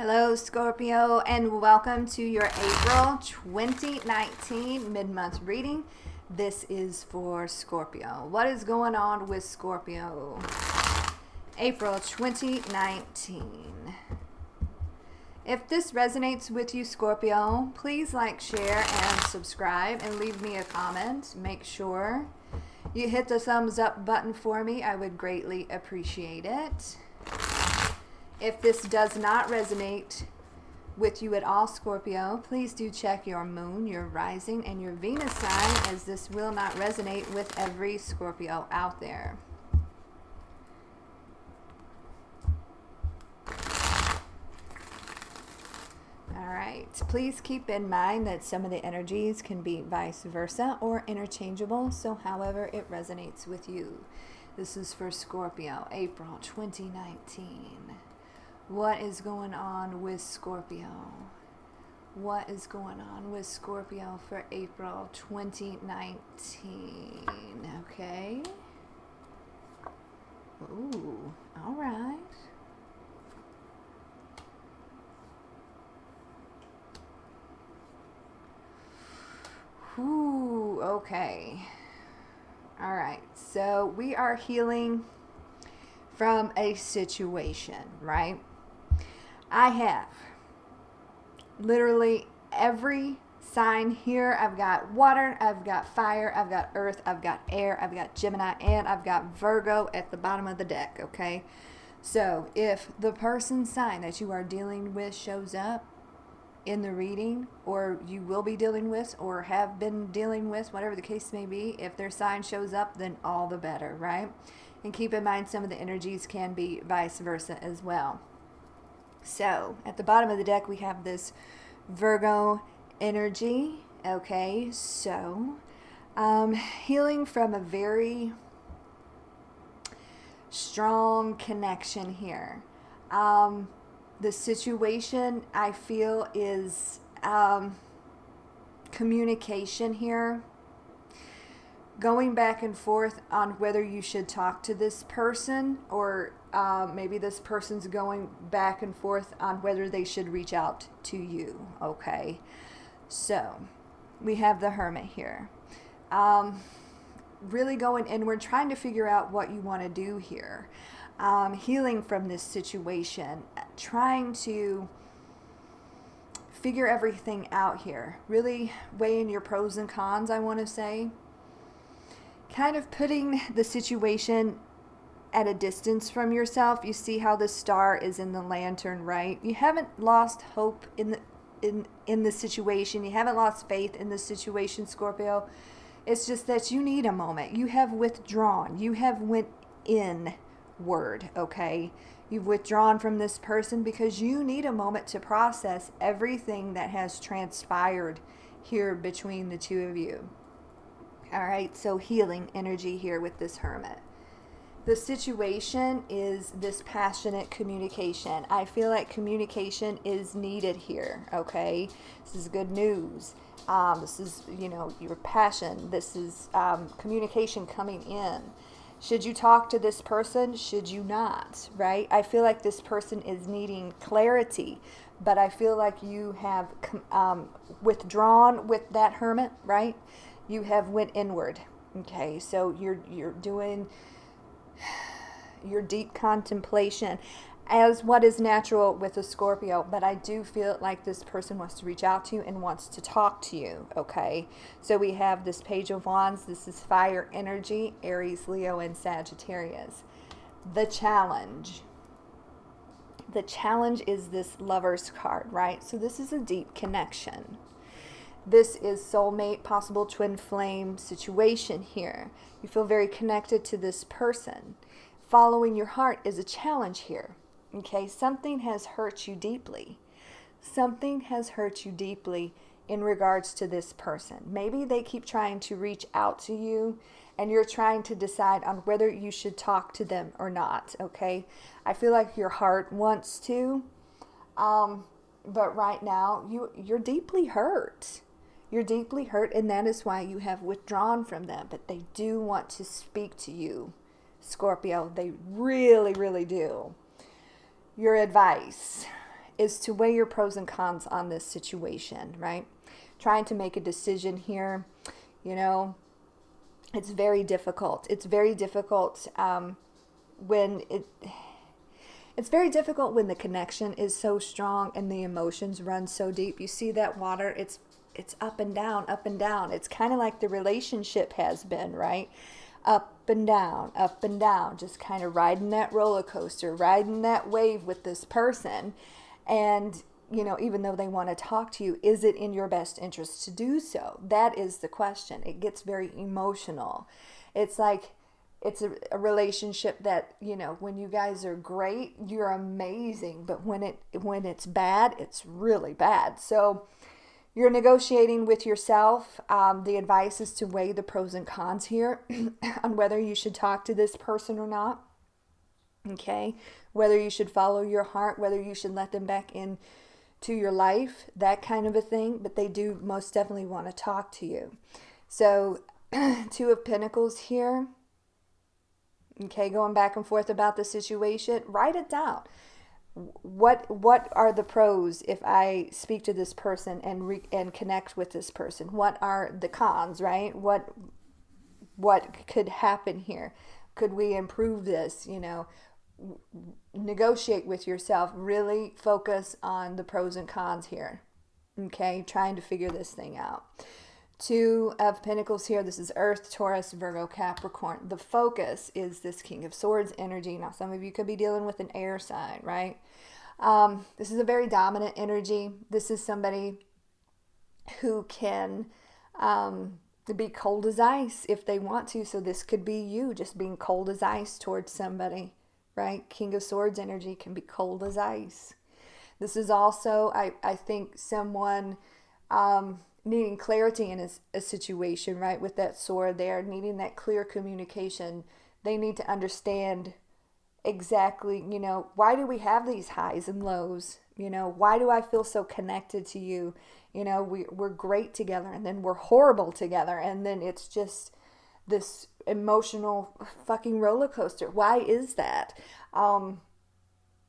Hello, Scorpio, and welcome to your April 2019 mid-month reading. This is for Scorpio. What is going on with Scorpio? April 2019. If this resonates with you, Scorpio, please like, share, and subscribe, and leave me a comment. Make sure you hit the thumbs up button for me. I would greatly appreciate it. If this does not resonate with you at all, Scorpio, please do check your moon, your rising, and your Venus sign, as this will not resonate with every Scorpio out there. All right, please keep in mind that some of the energies can be vice versa or interchangeable, so however it resonates with you. This is for Scorpio, April 2019. What is going on with Scorpio? What is going on with Scorpio for April 2019? Okay. Ooh, all right. Ooh, okay. All right. So we are healing from a situation, right? I have literally every sign here. I've got water, I've got fire, I've got earth, I've got air, I've got Gemini, and I've got Virgo at the bottom of the deck, okay? So if the person sign that you are dealing with shows up in the reading, or you will be dealing with, or have been dealing with, whatever the case may be, if their sign shows up, then all the better, right? And keep in mind some of the energies can be vice versa as well. So, at the bottom of the deck, we have this Virgo energy. Okay, so healing from a very strong connection here. The situation, I feel, is communication here. Going back and forth on whether you should talk to this person, or maybe this person's going back and forth on whether they should reach out to you. Okay, so we have the Hermit here. Really going inward, trying to figure out what you want to do here. Healing from this situation, trying to figure everything out here. Really weighing your pros and cons, I want to say. Kind of putting the situation at a distance from yourself. You see how the star is in the lantern, right? You haven't lost hope in the situation. You haven't lost faith in the situation, Scorpio. It's just that you need a moment. You have withdrawn. You have went inward, okay? You've withdrawn from this person because you need a moment to process everything that has transpired here between the two of you. All right, so healing energy here with this Hermit. The situation is this passionate communication. I feel like communication is needed here, okay? This is good news. This is, your passion. This is communication coming in. Should you talk to this person? Should you not, right? I feel like this person is needing clarity, but I feel like you have withdrawn with that Hermit, right? You have went inward. Okay, so you're doing your deep contemplation as what is natural with a Scorpio, but I do feel like this person wants to reach out to you and wants to talk to you, okay? So we have this Page of Wands. This is fire energy, Aries, Leo, and Sagittarius. The challenge. The challenge is this Lover's card, right? So this is a deep connection. This is soulmate, possible twin flame situation here. You feel very connected to this person. Following your heart is a challenge here. Okay, something has hurt you deeply. Something has hurt you deeply in regards to this person. Maybe they keep trying to reach out to you and you're trying to decide on whether you should talk to them or not. Okay, I feel like your heart wants to, but right now you're deeply hurt. You're deeply hurt, and that is why you have withdrawn from them. But they do want to speak to you, Scorpio. They really, really do. Your advice is to weigh your pros and cons on this situation, right? Trying to make a decision here, you know, it's very difficult. It's very difficult when it's very difficult when the connection is so strong and the emotions run so deep. You see that water, it's up and down, up and down. It's kind of like the relationship has been, right? Up and down, just kind of riding that roller coaster, riding that wave with this person. And, you know, even though they want to talk to you, is it in your best interest to do so? That is the question. It gets very emotional. It's like, it's a relationship that, you know, when you guys are great, you're amazing. But when it's bad, it's really bad. So you're negotiating with yourself. The advice is to weigh the pros and cons here on whether you should talk to this person or not. Okay? Whether you should follow your heart, whether you should let them back in to your life, that kind of a thing. But they do most definitely want to talk to you. So, Two of Pentacles here. Okay, going back and forth about the situation. Write it down. What are the pros if I speak to this person and connect with this person? What are the cons, right? What could happen here? Could we improve this? You know, negotiate with yourself. Really focus on the pros and cons here. Okay, trying to figure this thing out. Two of Pentacles here. This is Earth, Taurus, Virgo, Capricorn. The focus is this King of Swords energy. Now, some of you could be dealing with an air sign, right? This is a very dominant energy. This is somebody who can be cold as ice if they want to. So this could be you just being cold as ice towards somebody, right? King of Swords energy can be cold as ice. This is also, I think, someone needing clarity in a situation, right? With that sword there, needing that clear communication. They need to understand exactly, you know, why do we have these highs and lows? You know, why do I feel so connected to you? You know, we're great together and then we're horrible together. And then it's just this emotional fucking roller coaster. Why is that?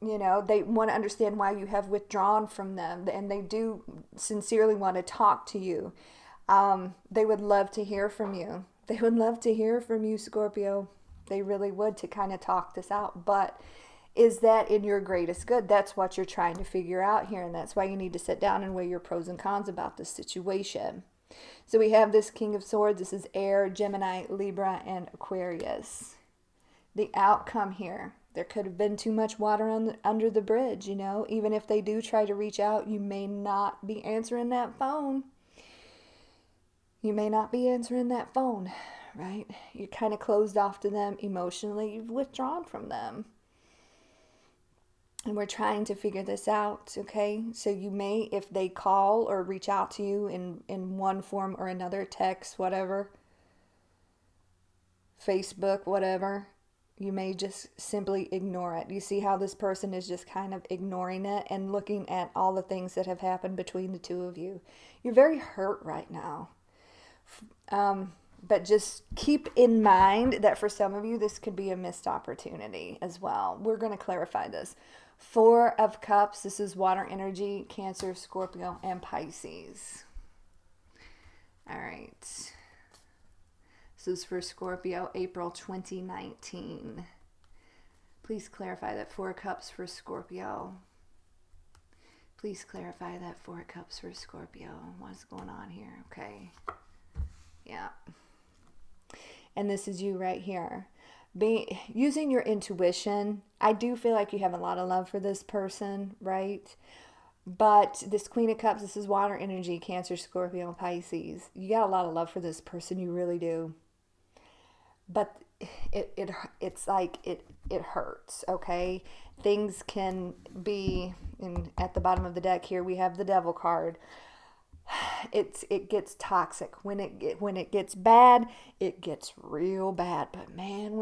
You know, they want to understand why you have withdrawn from them, and they do sincerely want to talk to you. They would love to hear from you. They would love to hear from you, Scorpio. They really would, to kind of talk this out. But is that in your greatest good? That's what you're trying to figure out here, and that's why you need to sit down and weigh your pros and cons about this situation. So we have this King of Swords. This is Air, Gemini, Libra, and Aquarius. The outcome here. There could have been too much water under the bridge, you know. Even if they do try to reach out, you may not be answering that phone. You may not be answering that phone, right? You're kind of closed off to them emotionally. You've withdrawn from them. And we're trying to figure this out, okay? So you may, if they call or reach out to you in one form or another, text, whatever, Facebook, whatever, you may just simply ignore it. You see how this person is just kind of ignoring it and looking at all the things that have happened between the two of you. You're very hurt right now. But just keep in mind that for some of you, this could be a missed opportunity as well. We're going to clarify this. Four of Cups. This is water energy, Cancer, Scorpio, and Pisces. All right. This is for Scorpio, April 2019. Please clarify that Four of Cups for Scorpio. Please clarify that Four of Cups for Scorpio. What's going on here? Okay. Yeah. And this is you right here. Using your intuition. I do feel like you have a lot of love for this person, right? But this Queen of Cups, this is water energy, Cancer, Scorpio, Pisces. You got a lot of love for this person. You really do. But it's like it hurts, okay? Things can be, at the bottom of the deck here, we have the Devil card. It gets toxic. When it gets bad, it gets real bad. But man,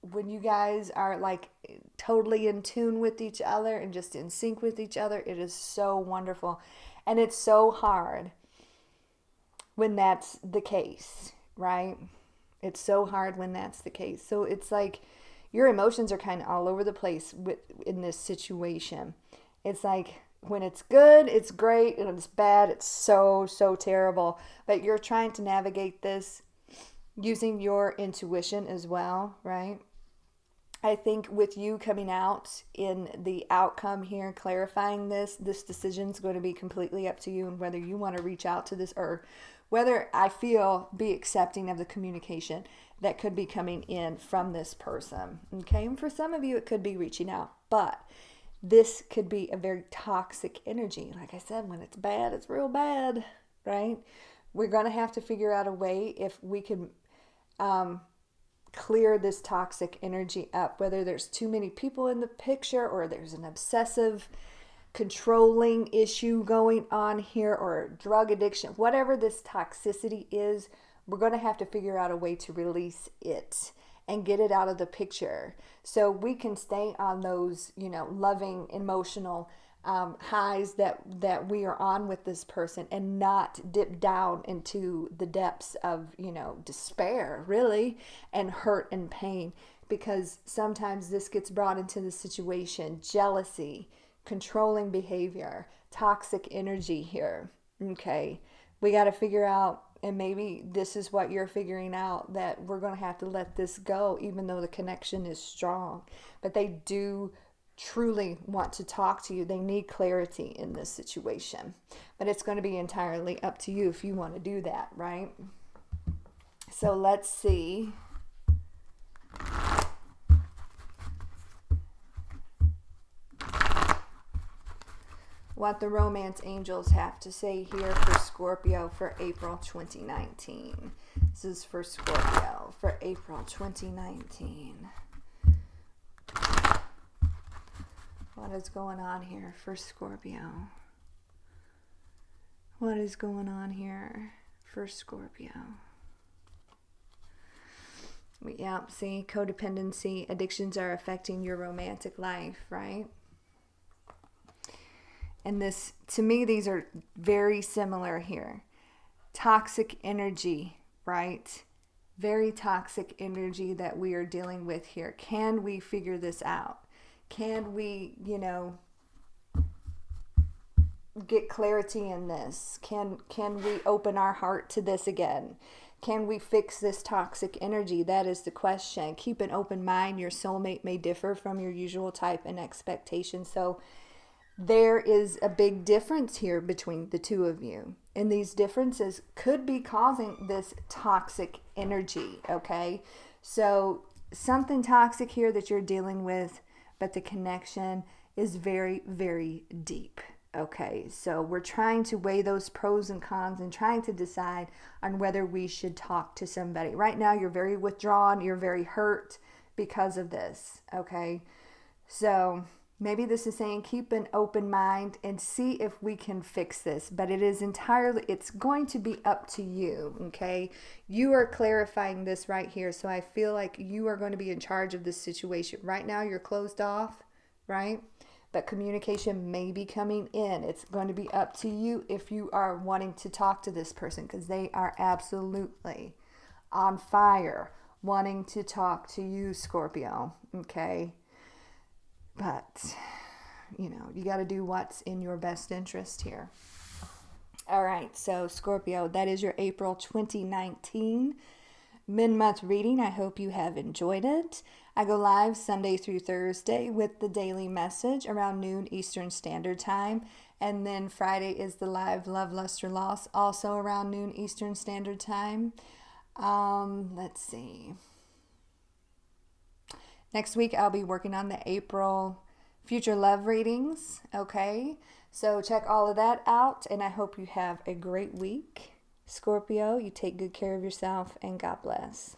when you guys are like totally in tune with each other and just in sync with each other, it is so wonderful. And it's so hard when that's the case, right? It's so hard when that's the case. So it's like your emotions are kind of all over the place in this situation. It's like when it's good, it's great, and when it's bad, it's so, so terrible. But you're trying to navigate this using your intuition as well, right? I think with you coming out in the outcome here, clarifying this decision is going to be completely up to you, and whether you want to reach out to this, or whether I feel be accepting of the communication that could be coming in from this person. Okay, and for some of you, it could be reaching out, but this could be a very toxic energy. Like I said, when it's bad, it's real bad, right? We're going to have to figure out a way if we can clear this toxic energy up, whether there's too many people in the picture, or there's an obsessive controlling issue going on here, or drug addiction, whatever this toxicity is. We're going to have to figure out a way to release it and get it out of the picture, so we can stay on those, loving, emotional highs that we are on with this person, and not dip down into the depths of, despair, really, and hurt and pain. Because sometimes this gets brought into the situation: jealousy, controlling behavior, toxic energy here. Okay, we got to figure out, and maybe this is what you're figuring out, that we're going to have to let this go, even though the connection is strong. But they do truly want to talk to you. They need clarity in this situation. But it's going to be entirely up to you if you want to do that, right? So let's see. What the romance angels have to say here for Scorpio for April 2019. This is for Scorpio for April 2019. What is going on here for Scorpio? What is going on here for Scorpio? Yeah, see, codependency, addictions are affecting your romantic life, right? And this, to me, these are very similar here. Toxic energy, right? Very toxic energy that we are dealing with here. Can we figure this out? Can we, get clarity in this? Can we open our heart to this again? Can we fix this toxic energy? That is the question. Keep an open mind. Your soulmate may differ from your usual type and expectation. So there is a big difference here between the two of you. And these differences could be causing this toxic energy, okay? So something toxic here that you're dealing with, but the connection is very, very deep. Okay, so we're trying to weigh those pros and cons and trying to decide on whether we should talk to somebody. Right now, you're very withdrawn. You're very hurt because of this. Okay, so maybe this is saying keep an open mind and see if we can fix this. But it is entirely, it's going to be up to you. Okay, you are clarifying this right here. So I feel like you are going to be in charge of this situation. Right now, you're closed off, right? But communication may be coming in. It's going to be up to you if you are wanting to talk to this person, because they are absolutely on fire wanting to talk to you, Scorpio. Okay. But, you got to do what's in your best interest here. All right. So Scorpio, that is your April 2019 mid-month reading. I hope you have enjoyed it. I go live Sunday through Thursday with the daily message around noon Eastern Standard Time. And then Friday is the live Love, Luster, Loss, also around noon Eastern Standard Time. Let's see. Next week, I'll be working on the April future love readings. Okay, so check all of that out. And I hope you have a great week. Scorpio, you take good care of yourself, and God bless.